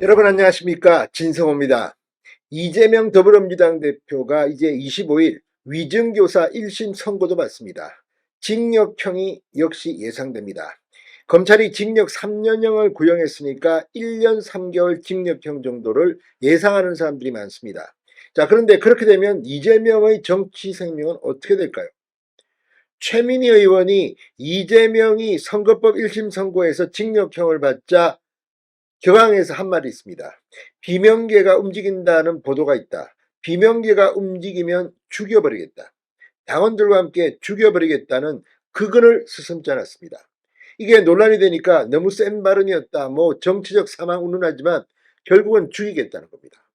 여러분 안녕하십니까, 진성호입니다. 이재명 더불어민주당 대표가 이제 25일 위증교사 1심 선고도 받습니다. 징역형이 역시 예상됩니다. 검찰이 징역 3년형을 구형했으니까 1년 3개월 징역형 정도를 예상하는 사람들이 많습니다. 자, 그런데 그렇게 되면 이재명의 정치 생명은 어떻게 될까요? 최민희 의원이 이재명이 선거법 1심 선고에서 징역형을 받자 격앙에서 한 말이 있습니다. 비명계가 움직인다는 보도가 있다. 비명계가 움직이면 죽여버리겠다. 당원들과 함께 죽여버리겠다는 그근을 스스럼지 않았습니다. 이게 논란이 되니까 너무 센 발언이었다. 정치적 사망 운운하지만 결국은 죽이겠다는 겁니다.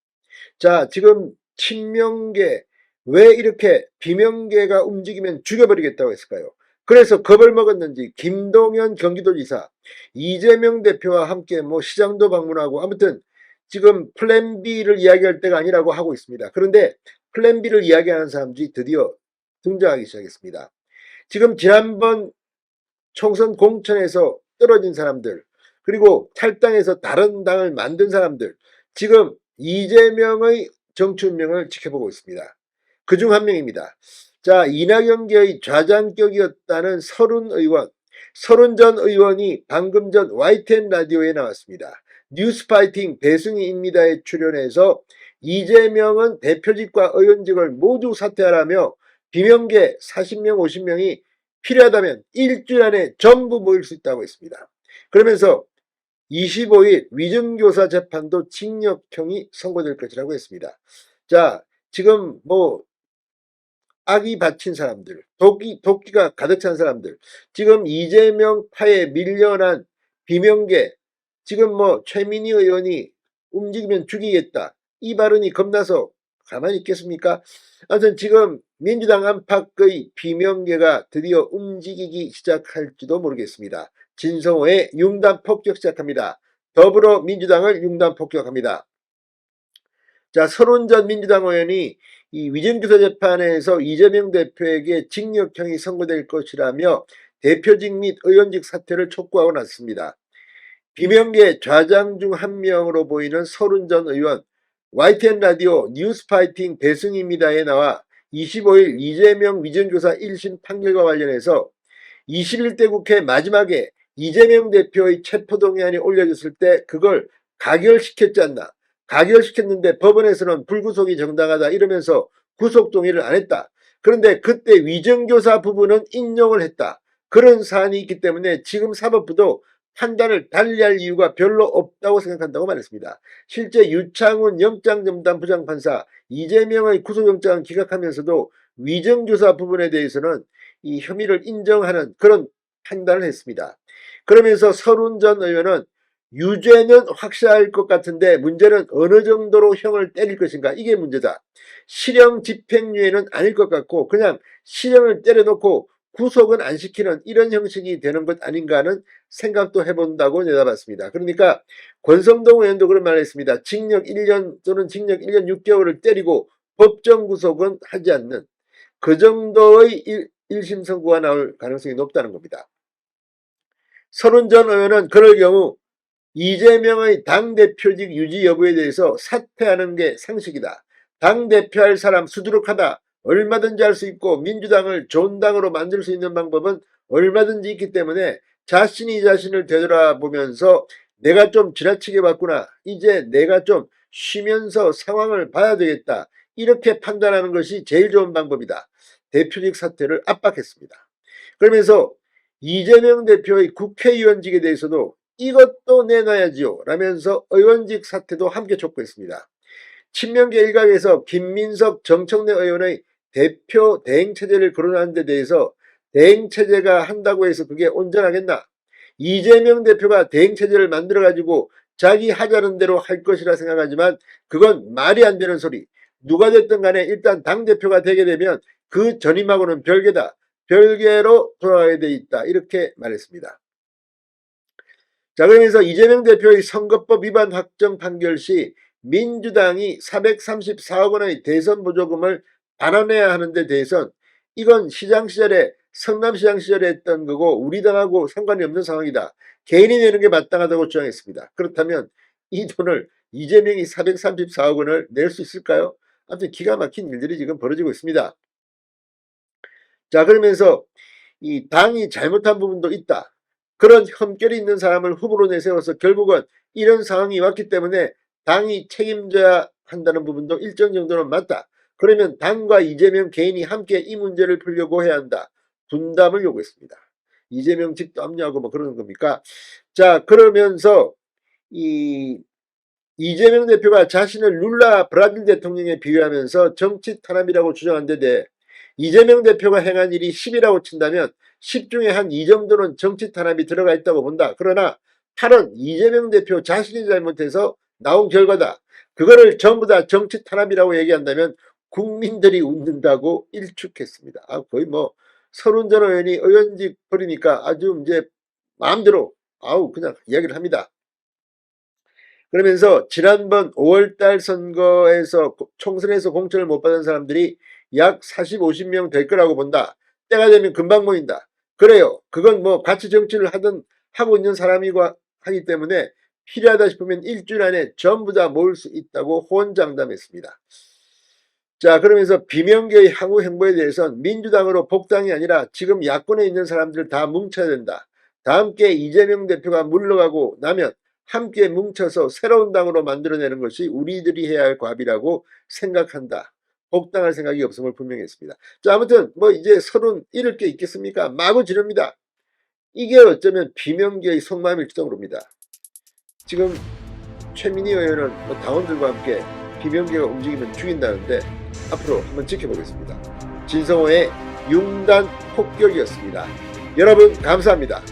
자, 지금 친명계, 왜 이렇게 비명계가 움직이면 죽여버리겠다고 했을까요? 그래서 겁을 먹었는지 김동연 경기도지사, 이재명 대표와 함께 시장도 방문하고 아무튼 지금 플랜 B를 이야기할 때가 아니라고 하고 있습니다. 그런데 플랜 B를 이야기하는 사람들이 드디어 등장하기 시작했습니다. 지금 지난번 총선 공천에서 떨어진 사람들, 그리고 탈당해서 다른 당을 만든 사람들, 지금 이재명의 정치 운명을 지켜보고 있습니다. 그중 한 명입니다. 자, 이낙연계의 좌장격이었다는 서른 전 의원이 방금 전 YTN 라디오에 나왔습니다. 뉴스파이팅 배승희입니다에 출연해서 이재명은 대표직과 의원직을 모두 사퇴하라며 비명계 40명 50명이 필요하다면 일주일 안에 전부 모일 수 있다고 했습니다. 그러면서 25일 위증교사 재판도 징역형이 선고될 것이라고 했습니다. 자, 지금 악이 받친 사람들, 도끼가 가득 찬 사람들, 지금 이재명 파에 밀려난 비명계, 지금 최민희 의원이 움직이면 죽이겠다, 이 발언이 겁나서 가만히 있겠습니까? 아무튼 지금 민주당 안팎의 비명계가 드디어 움직이기 시작할지도 모르겠습니다. 진성호의 융단 폭격 시작합니다. 더불어민주당을 융단 폭격합니다. 자, 서른 전 민주당 의원이 이 위증교사 재판에서 이재명 대표에게 징역형이 선고될 것이라며 대표직 및 의원직 사퇴를 촉구하고 났습니다. 비명계 좌장 중 한 명으로 보이는 서른 전 의원, YTN 라디오 뉴스파이팅 배승희입니다에 나와 25일 이재명 위증교사 1심 판결과 관련해서 21대 국회 마지막에 이재명 대표의 체포동의안이 올려졌을 때 그걸 가결시켰지 않나. 가결시켰는데 법원에서는 불구속이 정당하다 이러면서 구속동의를 안 했다. 그런데 그때 위증교사 부분은 인용을 했다. 그런 사안이 있기 때문에 지금 사법부도 판단을 달리할 이유가 별로 없다고 생각한다고 말했습니다. 실제 유창훈 영장전담 부장판사 이재명의 구속영장을 기각하면서도 위증교사 부분에 대해서는 이 혐의를 인정하는 그런 판단을 했습니다. 그러면서 서른 전 의원은 유죄는 확실할 것 같은데 문제는 어느 정도로 형을 때릴 것인가, 이게 문제다. 실형 집행유예는 아닐 것 같고 그냥 실형을 때려놓고 구속은 안 시키는 이런 형식이 되는 것 아닌가 하는 생각도 해본다고 내다봤습니다. 그러니까 권성동 의원도 그런 말을 했습니다. 징역 1년 또는 징역 1년 6개월을 때리고 법정 구속은 하지 않는 그 정도의 1심 선고가 나올 가능성이 높다는 겁니다. 서른 전 의원은 그럴 경우 이재명의 당대표직 유지 여부에 대해서 사퇴하는 게 상식이다. 당대표할 사람 수두룩하다. 얼마든지 할 수 있고 민주당을 좋은 당으로 만들 수 있는 방법은 얼마든지 있기 때문에 자신이 자신을 되돌아보면서 내가 좀 지나치게 봤구나. 이제 내가 좀 쉬면서 상황을 봐야 되겠다. 이렇게 판단하는 것이 제일 좋은 방법이다. 대표직 사퇴를 압박했습니다. 그러면서 이재명 대표의 국회의원직에 대해서도 이것도 내놔야지요 라면서 의원직 사퇴도 함께 촉구했습니다. 친명계 일각에서 김민석 정청래 의원의 대표 대행체제를 거론하는 데 대해서 대행체제가 한다고 해서 그게 온전하겠나? 이재명 대표가 대행체제를 만들어가지고 자기 하자는 대로 할 것이라 생각하지만 그건 말이 안 되는 소리. 누가 됐든 간에 일단 당대표가 되게 되면 그 전임하고는 별개다. 별개로 돌아가야 돼 있다. 이렇게 말했습니다. 자, 그러면서 이재명 대표의 선거법 위반 확정 판결 시 민주당이 434억 원의 대선 보조금을 반환해야 하는 데 대해선 이건 시장 시절에 성남시장 시절에 했던 거고 우리 당하고 상관이 없는 상황이다. 개인이 내는 게 마땅하다고 주장했습니다. 그렇다면 이 돈을 이재명이 434억 원을 낼 수 있을까요? 아무튼 기가 막힌 일들이 지금 벌어지고 있습니다. 자, 그러면서 이 당이 잘못한 부분도 있다. 그런 흠결이 있는 사람을 후보로 내세워서 결국은 이런 상황이 왔기 때문에 당이 책임져야 한다는 부분도 일정 정도는 맞다. 그러면 당과 이재명 개인이 함께 이 문제를 풀려고 해야 한다. 분담을 요구했습니다. 이재명 직도 압류하고 뭐 그러는 겁니까? 자, 그러면서 이 이재명 대표가 자신을 룰라 브라질 대통령에 비유하면서 정치 탄압이라고 주장한 데 대해 이재명 대표가 행한 일이 10이라고 친다면 10 중에 한 2 정도는 정치 탄압이 들어가 있다고 본다. 그러나 8은 이재명 대표 자신이 잘못해서 나온 결과다. 그거를 전부 다 정치 탄압이라고 얘기한다면 국민들이 웃는다고 일축했습니다. 거의 뭐 서른 전 의원이 의원직 버리니까 아주 이제 마음대로 그냥 이야기를 합니다. 그러면서 지난번 5월달 선거에서 총선에서 공천을 못 받은 사람들이 약 40, 50명 될 거라고 본다. 때가 되면 금방 모인다. 그래요. 그건 뭐 같이 정치를 하고 있는 사람이고 하기 때문에 필요하다 싶으면 일주일 안에 전부 다 모을 수 있다고 호언장담했습니다. 자, 그러면서 비명계의 향후 행보에 대해서는 민주당으로 복당이 아니라 지금 야권에 있는 사람들 다 뭉쳐야 된다. 다 함께 이재명 대표가 물러가고 나면 함께 뭉쳐서 새로운 당으로 만들어내는 것이 우리들이 해야 할 과비라고 생각한다. 복당할 생각이 없음을 분명히 했습니다. 자, 아무튼 뭐 이제 서른 잃을 게 있겠습니까? 마구 지릅니다. 이게 어쩌면 비명계의 속마음일지도 모릅니다. 지금 최민희 의원은 뭐 당원들과 함께 비명계가 움직이면 죽인다는데 앞으로 한번 지켜보겠습니다. 진성호의 융단 폭격이었습니다. 여러분 감사합니다.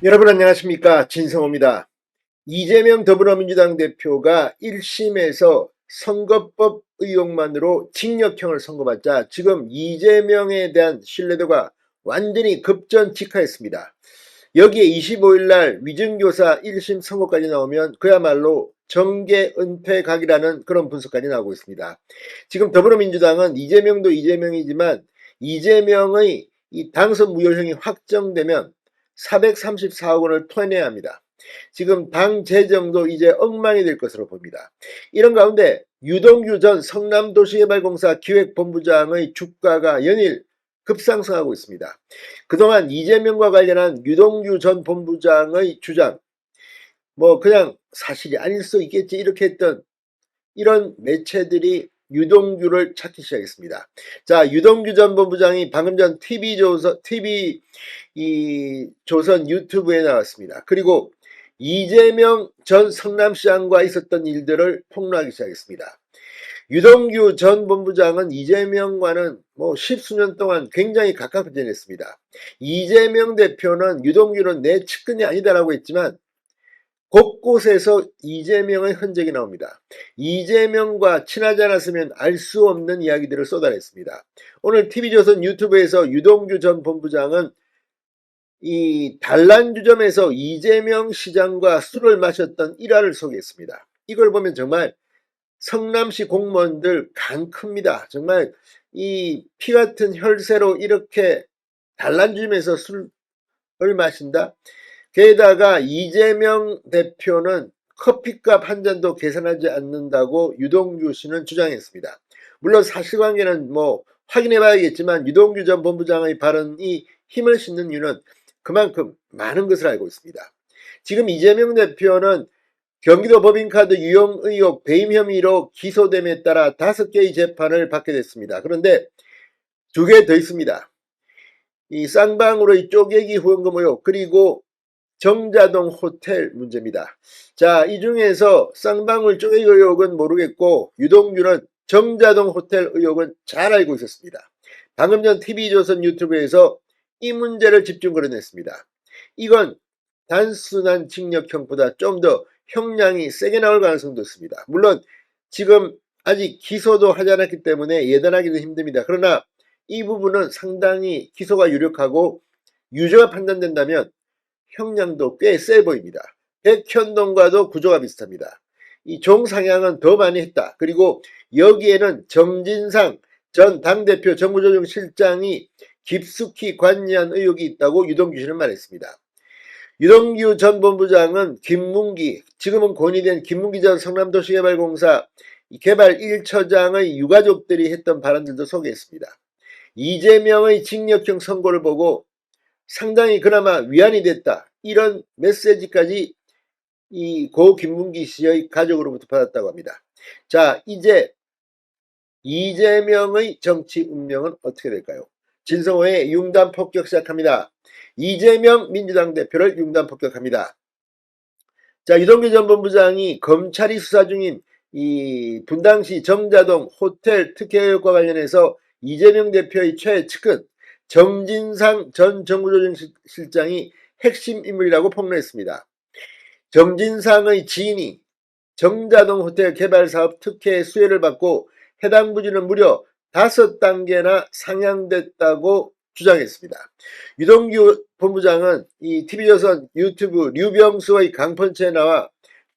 여러분 안녕하십니까, 진성호입니다. 이재명 더불어민주당 대표가 1심에서 선거법 의혹만으로 징역형을 선고받자 지금 이재명에 대한 신뢰도가 완전히 급전직하했습니다. 여기에 25일날 위증교사 1심 선고까지 나오면 그야말로 정계 은퇴 각이라는 그런 분석까지 나오고 있습니다. 지금 더불어민주당은 이재명도 이재명이지만 이재명의 이 당선 무효형이 확정되면 434억 원을 토해내야 합니다. 지금 당 재정도 이제 엉망이 될 것으로 봅니다. 이런 가운데 유동규 전 성남도시개발공사 기획본부장의 주가가 연일 급상승하고 있습니다. 그동안 이재명과 관련한 유동규 전 본부장의 주장, 뭐 그냥 사실이 아닐 수 있겠지 이렇게 했던 이런 매체들이 유동규를 찾기 시작했습니다. 자, 유동규 전 본부장이 방금 전 조선 유튜브에 나왔습니다. 그리고 이재명 전 성남시장과 있었던 일들을 폭로하기 시작했습니다. 유동규 전 본부장은 이재명과는 뭐 십수년 동안 굉장히 가깝게 지냈습니다. 이재명 대표는 유동규는 내 측근이 아니다라고 했지만 곳곳에서 이재명의 흔적이 나옵니다. 이재명과 친하지 않았으면 알 수 없는 이야기들을 쏟아냈습니다. 오늘 TV조선 유튜브에서 유동규 전 본부장은 이 단란주점에서 이재명 시장과 술을 마셨던 일화를 소개했습니다. 이걸 보면 정말 성남시 공무원들 간 큽니다. 정말 이 피 같은 혈세로 이렇게 단란주점에서 술을 마신다? 게다가 이재명 대표는 커피값 한 잔도 계산하지 않는다고 유동규 씨는 주장했습니다. 물론 사실관계는 뭐 확인해 봐야겠지만 유동규 전 본부장의 발언이 힘을 싣는 이유는 그만큼 많은 것을 알고 있습니다. 지금 이재명 대표는 경기도 법인카드 유용 의혹 배임 혐의로 기소됨에 따라 5개의 재판을 받게 됐습니다. 그런데 2개 더 있습니다. 이 쌍방으로의 쪼개기 후원금 의혹 그리고 정자동 호텔 문제입니다. 자, 이 중에서 쌍방울 쪼개기 의혹은 모르겠고 유동규는 정자동 호텔 의혹은 잘 알고 있었습니다. 방금 전 TV조선 유튜브에서 이 문제를 집중 거론했습니다. 이건 단순한 징역형보다 좀 더 형량이 세게 나올 가능성도 있습니다. 물론 지금 아직 기소도 하지 않았기 때문에 예단하기는 힘듭니다. 그러나 이 부분은 상당히 기소가 유력하고 유죄가 판단된다면 형량도 꽤 세 보입니다. 백현동과도 구조가 비슷합니다. 이 종상향은 더 많이 했다. 그리고 여기에는 정진상 전 당대표 정무조정실장이 깊숙이 관여한 의혹이 있다고 유동규 씨는 말했습니다. 유동규 전 본부장은 김문기, 지금은 권위된 김문기 전 성남도시개발공사 개발 1처장의 유가족들이 했던 발언들도 소개했습니다. 이재명의 징역형 선고를 보고 상당히 그나마 위안이 됐다. 이런 메시지까지 이 고 김문기 씨의 가족으로부터 받았다고 합니다. 자, 이제 이재명의 정치 운명은 어떻게 될까요? 진성호의 융단 폭격 시작합니다. 이재명 민주당 대표를 융단 폭격합니다. 자, 유동규 전 본부장이 검찰이 수사 중인 이 분당시 정자동 호텔 특혜 의혹과 관련해서 이재명 대표의 최측근 정진상 전 정무조정실장이 핵심 인물이라고 폭로했습니다. 정진상의 지인이 정자동 호텔 개발 사업 특혜 수혜를 받고 해당 부지는 무려 5단계나 상향됐다고 주장했습니다. 유동규 본부장은 이 TV조선 유튜브 류병수의 강펀치에 나와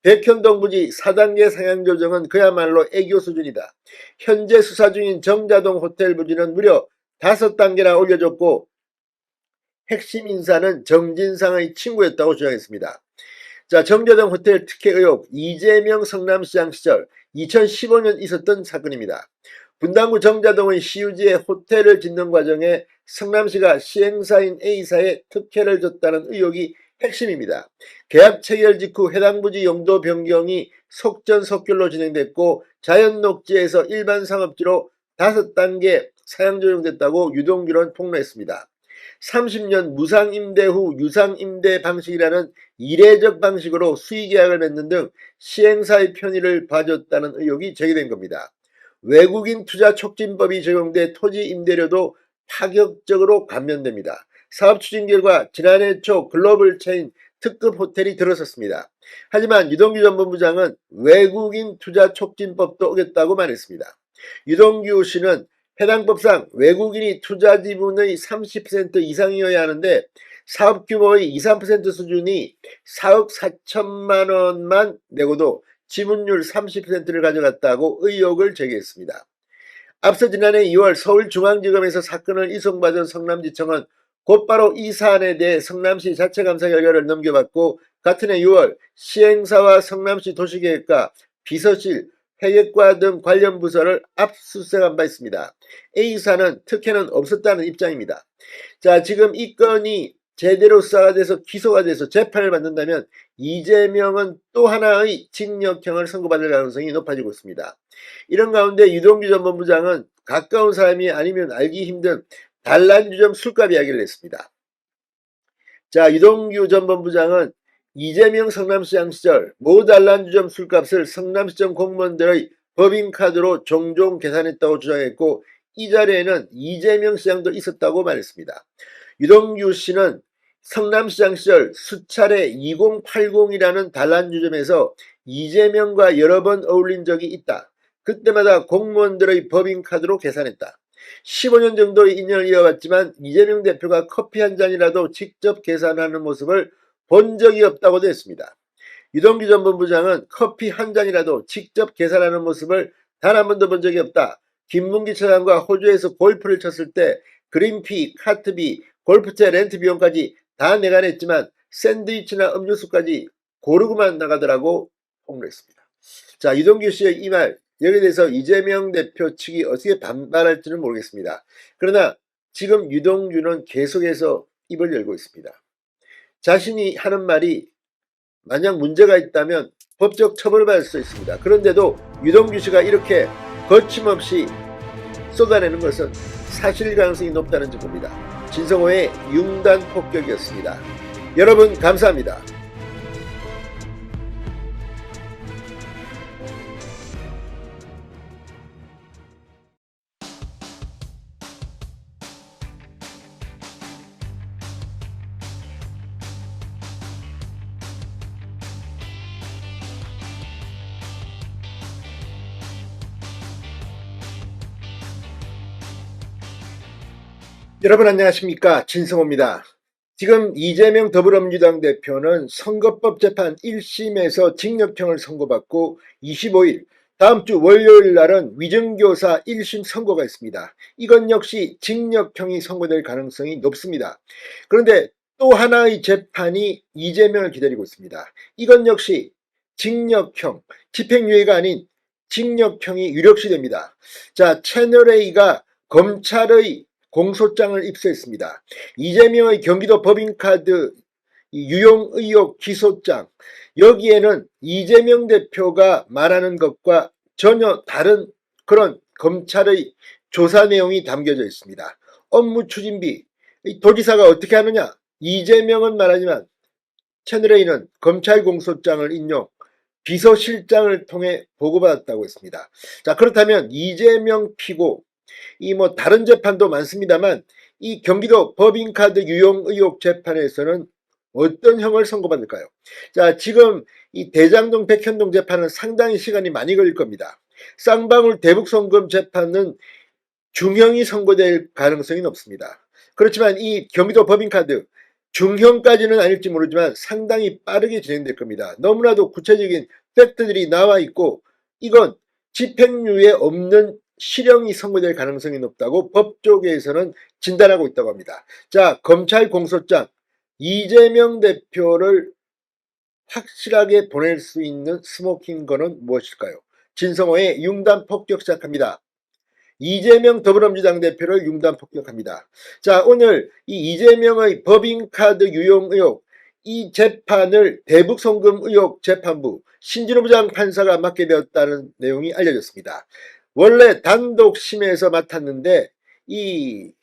백현동 부지 4단계 상향 조정은 그야말로 애교 수준이다. 현재 수사 중인 정자동 호텔 부지는 무려 5단계나 올려줬고 핵심 인사는 정진상의 친구였다고 주장했습니다. 자, 정자동 호텔 특혜 의혹, 이재명 성남시장 시절 2015년 있었던 사건입니다. 분당구 정자동의 시유지에 호텔을 짓는 과정에 성남시가 시행사인 A사에 특혜를 줬다는 의혹이 핵심입니다. 계약 체결 직후 해당 부지 용도 변경이 속전속결로 진행됐고 자연녹지에서 일반 상업지로 5단계 사양 조정됐다고 유동규는 폭로했습니다. 30년 무상임대 후 유상임대 방식이라는 이례적 방식으로 수의계약을 맺는 등 시행사의 편의를 봐줬다는 의혹이 제기된 겁니다. 외국인 투자 촉진법이 적용돼 토지 임대료도 파격적으로 감면됩니다. 사업 추진 결과 지난해 초 글로벌 체인 특급 호텔이 들어섰습니다. 하지만 유동규 전 본부장은 외국인 투자 촉진법도 어겼다고 말했습니다. 유동규 씨는 해당 법상 외국인이 투자 지분의 30% 이상이어야 하는데 사업 규모의 2, 3% 수준이 4억 4천만 원만 내고도 지분율 30%를 가져갔다고 의혹을 제기했습니다. 앞서 지난해 2월 서울중앙지검에서 사건을 이송받은 성남지청은 곧바로 이 사안에 대해 성남시 자체감사 결과를 넘겨받고 같은 해 6월 시행사와 성남시 도시계획과 비서실, 회계과 등 관련 부서를 압수수색한 바 있습니다. A사는 특혜는 없었다는 입장입니다. 자, 지금 이 건이 제대로 수사가 돼서 기소가 돼서 재판을 받는다면 이재명은 또 하나의 징역형을 선고받을 가능성이 높아지고 있습니다. 이런 가운데 유동규 전 본부장은 가까운 사람이 아니면 알기 힘든 단란주점 술값 이야기를 했습니다. 자, 유동규 전 본부장은 이재명 성남시장 시절 모 단란주점 술값을 성남시청 공무원들의 법인카드로 종종 계산했다고 주장했고 이 자리에는 이재명 시장도 있었다고 말했습니다. 유동규 씨는 성남시장 시절 수차례 2080이라는 단란주점에서 이재명과 여러 번 어울린 적이 있다. 그때마다 공무원들의 법인카드로 계산했다. 15년 정도의 인연을 이어왔지만 이재명 대표가 커피 한 잔이라도 직접 계산하는 모습을 본 적이 없다고도 했습니다. 유동규 전 본부장은 커피 한 잔이라도 직접 계산하는 모습을 단 한 번도 본 적이 없다. 김문기 차장과 호주에서 골프를 쳤을 때 그린피, 카트비, 골프채 렌트 비용까지 다 내가 냈지만 샌드위치나 음료수까지 고르고만 나가더라고 폭로했습니다. 자, 유동규 씨의 이 말, 여기에 대해서 이재명 대표 측이 어떻게 반발할지는 모르겠습니다. 그러나 지금 유동규는 계속해서 입을 열고 있습니다. 자신이 하는 말이 만약 문제가 있다면 법적 처벌을 받을 수 있습니다. 그런데도 유동규 씨가 이렇게 거침없이 쏟아내는 것은 사실 가능성이 높다는 증거입니다. 진성호의 융단 폭격이었습니다. 여러분 감사합니다. 여러분 안녕하십니까, 진성호입니다. 지금 이재명 더불어민주당 대표는 선거법 재판 1심에서 징역형을 선고받고 25일 다음 주 월요일 날은 위증교사 1심 선고가 있습니다. 이건 역시 징역형이 선고될 가능성이 높습니다. 그런데 또 하나의 재판이 이재명을 기다리고 있습니다. 이건 역시 징역형, 집행유예가 아닌 징역형이 유력시 됩니다. 자, 채널A가 검찰의 공소장을 입수했습니다. 이재명의 경기도 법인카드 유용 의혹 기소장, 여기에는 이재명 대표가 말하는 것과 전혀 다른 그런 검찰의 조사 내용이 담겨져 있습니다. 업무 추진비, 도지사가 어떻게 하느냐? 이재명은 말하지만 채널A는 검찰 공소장을 인용, 비서실장을 통해 보고받았다고 했습니다. 자, 그렇다면 이재명 피고, 다른 재판도 많습니다만 이 경기도 법인카드 유용 의혹 재판에서는 어떤 형을 선고받을까요? 자, 지금 이 대장동 백현동 재판은 상당히 시간이 많이 걸릴 겁니다. 쌍방울 대북송금 재판은 중형이 선고될 가능성이 높습니다. 그렇지만 이 경기도 법인카드 중형까지는 아닐지 모르지만 상당히 빠르게 진행될 겁니다. 너무나도 구체적인 팩트들이 나와 있고 이건 집행유예 없는 실형이 선고될 가능성이 높다고 법조계에서는 진단하고 있다고 합니다. 자, 검찰 공소장 이재명 대표를 확실하게 보낼 수 있는 스모킹 건은 무엇일까요? 진성호의 융단 폭격 시작합니다. 이재명 더불어민주당 대표를 융단 폭격합니다. 자, 오늘 이 이재명의 법인카드 유용 의혹, 이 재판을 대북송금 의혹 재판부 신진호 부장 판사가 맡게 되었다는 내용이 알려졌습니다. 원래 단독심에서 맡았는데 이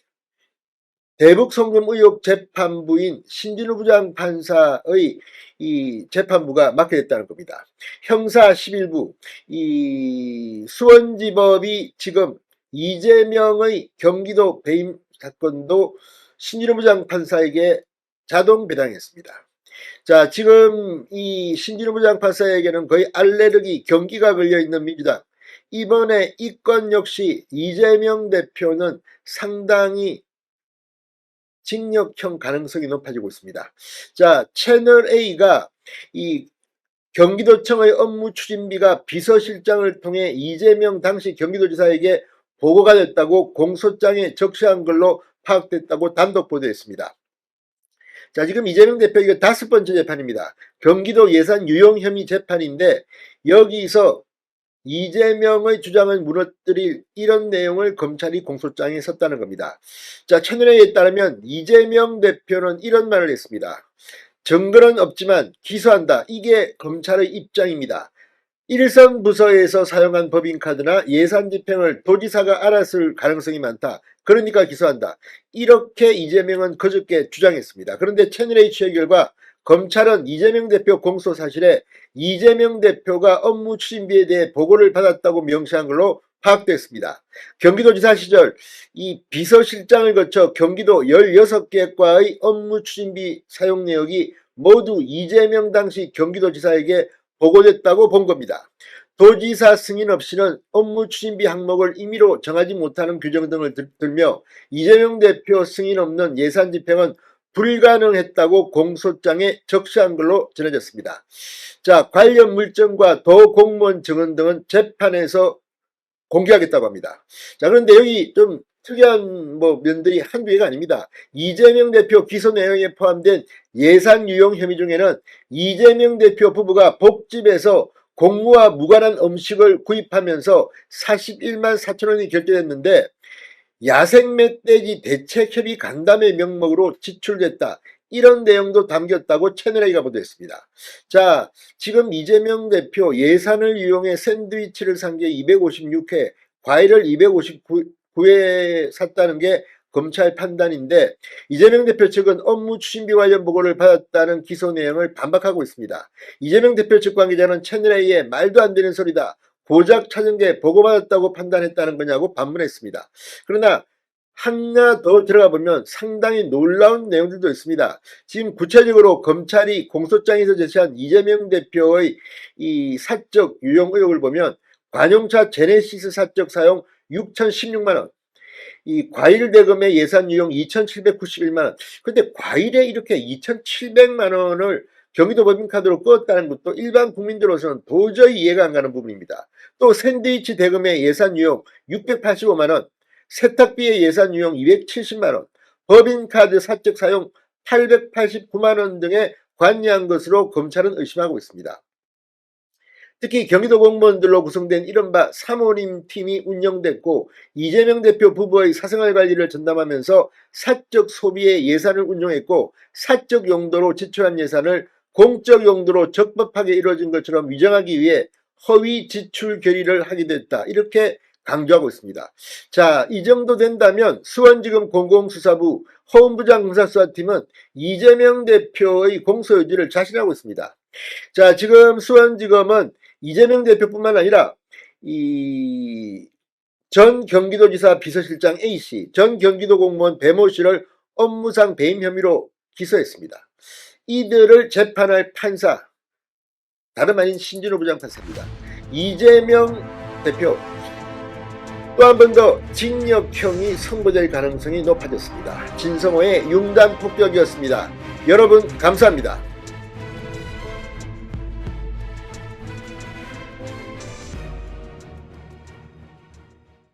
대북송금 의혹 재판부인 신진우 부장 판사의 이 재판부가 맡게 됐다는 겁니다. 형사 11부, 이 수원지법이 지금 이재명의 경기도 배임 사건도 신진우 부장 판사에게 자동 배당했습니다. 자, 지금 이 신진우 부장 판사에게는 거의 알레르기, 경기가 걸려있는 민주당. 이번에 이 건 역시 이재명 대표는 상당히 징역형 가능성이 높아지고 있습니다. 자, 채널A가 이 경기도청의 업무 추진비가 비서실장을 통해 이재명 당시 경기도지사에게 보고가 됐다고 공소장에 적시한 걸로 파악됐다고 단독 보도했습니다. 자, 지금 이재명 대표 이거 5번째 재판입니다. 경기도 예산 유용 혐의 재판인데 여기서 이재명의 주장을 무너뜨릴 이런 내용을 검찰이 공소장에 썼다는 겁니다. 자, 채널A에 따르면 이재명 대표는 이런 말을 했습니다. 증거는 없지만 기소한다. 이게 검찰의 입장입니다. 일선 부서에서 사용한 법인카드나 예산 집행을 도지사가 알았을 가능성이 많다. 그러니까 기소한다. 이렇게 이재명은 그저께 주장했습니다. 그런데 채널A 취재 결과 검찰은 이재명 대표 공소 사실에 이재명 대표가 업무 추진비에 대해 보고를 받았다고 명시한 걸로 파악됐습니다. 경기도지사 시절 이 비서실장을 거쳐 경기도 16개 과의 업무 추진비 사용 내역이 모두 이재명 당시 경기도지사에게 보고됐다고 본 겁니다. 도지사 승인 없이는 업무 추진비 항목을 임의로 정하지 못하는 규정 등을 들며 이재명 대표 승인 없는 예산 집행은 불가능했다고 공소장에 적시한 걸로 전해졌습니다. 자, 관련 물증과 도 공무원 증언 등은 재판에서 공개하겠다고 합니다. 자, 그런데 여기 좀 특이한 면들이 한두 개가 아닙니다. 이재명 대표 기소 내용에 포함된 예산 유용 혐의 중에는 이재명 대표 부부가 복집에서 공무와 무관한 음식을 구입하면서 41만 4천 원이 결제됐는데 야생 멧돼지 대책협의 간담회 명목으로 지출됐다. 이런 내용도 담겼다고 채널A가 보도했습니다. 자, 지금 이재명 대표 예산을 이용해 샌드위치를 산 게 256회, 과일을 259회 샀다는 게 검찰 판단인데 이재명 대표 측은 업무 추진비 관련 보고를 받았다는 기소 내용을 반박하고 있습니다. 이재명 대표 측 관계자는 채널A의 말도 안 되는 소리다. 고작 찾은 게 보고받았다고 판단했다는 거냐고 반문했습니다. 그러나 하나 더 들어가 보면 상당히 놀라운 내용들도 있습니다. 지금 구체적으로 검찰이 공소장에서 제시한 이재명 대표의 이 사적 유용 의혹을 보면 관용차 제네시스 사적 사용 6,016만 원, 이 과일 대금의 예산 유용 2,791만 원. 근데 과일에 이렇게 2,700만 원을 경기도 법인카드로 껐다는 것도 일반 국민들로서는 도저히 이해가 안 가는 부분입니다. 또 샌드위치 대금의 예산 유용 685만 원, 세탁비의 예산 유용 270만 원, 법인카드 사적 사용 889만 원 등에 관여한 것으로 검찰은 의심하고 있습니다. 특히 경기도 공무원들로 구성된 이른바 사모님 팀이 운영됐고 이재명 대표 부부의 사생활 관리를 전담하면서 사적 소비에 예산을 운용했고 사적 용도로 지출한 예산을 공적 용도로 적법하게 이루어진 것처럼 위장하기 위해 허위 지출 결의를 하게 됐다. 이렇게 강조하고 있습니다. 자, 이 정도 된다면 수원지검 공공수사부 허은부장 검사수사팀은 이재명 대표의 공소유지를 자신하고 있습니다. 자, 지금 수원지검은 이재명 대표뿐만 아니라 전 경기도지사 비서실장 A씨, 전 경기도 공무원 배모씨를 업무상 배임 혐의로 기소했습니다. 이들을 재판할 판사, 다름 아닌 신진호 부장판사입니다. 이재명 대표 또 한 번 더 징역형이 선고될 가능성이 높아졌습니다. 진성호의 융단 폭격이었습니다. 여러분 감사합니다.